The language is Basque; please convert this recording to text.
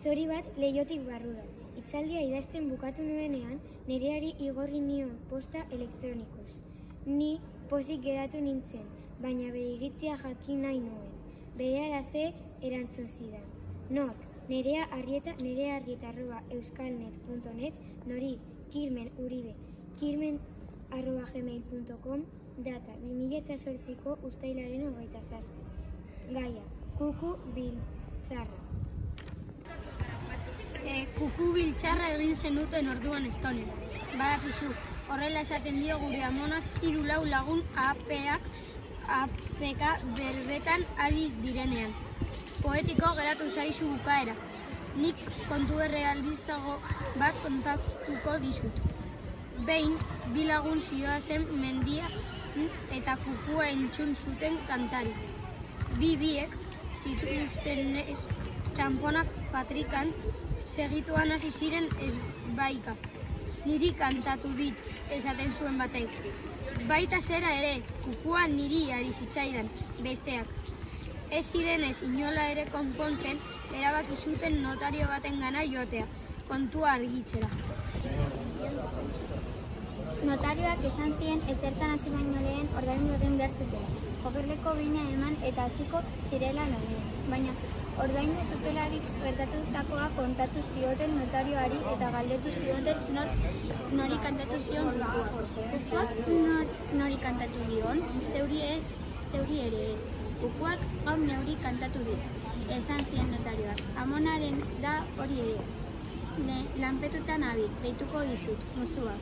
Zori bat leihotik barrura. Hitzaldia idazten bukatu nuenean, Nereari igorri nion posta elektronikoz. Ni pozik geratu nintzen, baina bere iritzia jakin nahi nuen. Berehalaxe erantzun zidan. Nork, Nerea Arrieta, nerearrieta@euskalnet.net, nori, Kirmen Uribe, kirmen@gmail.com, data 2008ko uztailaren 27. Gaia, kuku biltzarra. Kuku biltzarra egin zenuten orduan Estonen. Badakizu, horrela esaten dio gure amonak 3-4 lagun APK berbetan ari direnean. Poetiko geratu zaizu bukaera. Nik kontu errealistago bat kontatuko dizut. Behin, 2 lagun zihoazen mendia eta kukua entzun zuten kantari. Biek zituztenez txanponak patrikan segituan hasi ziren ezbaika. Niri kantatu dit, esaten zuen batek. Baita zera ere, kukua niri ari zitzaidan, besteak. Ez zirenez inola ere konpontzen, erabaki zuten notario baten gana joatea, kontua argitzera. Notarioak esan zien ezertan hasi baino lehen ordaindu egin behar zutela. Jogerleko bina eman eta hasiko zirela lanean. Baina ordaindu zutelarik gertatutakoa kontatu zioten notarioari eta galdetu zioten nori kantatu zion kukuak. Kukuak nori kantatu dion, zeuri ez, zeuri ere ez. Kukuak gaur neuri kantatu dit, esan zien notarioak. Amonaren da hori ere. Lanpetutan nabil, deituko dizut, musuak.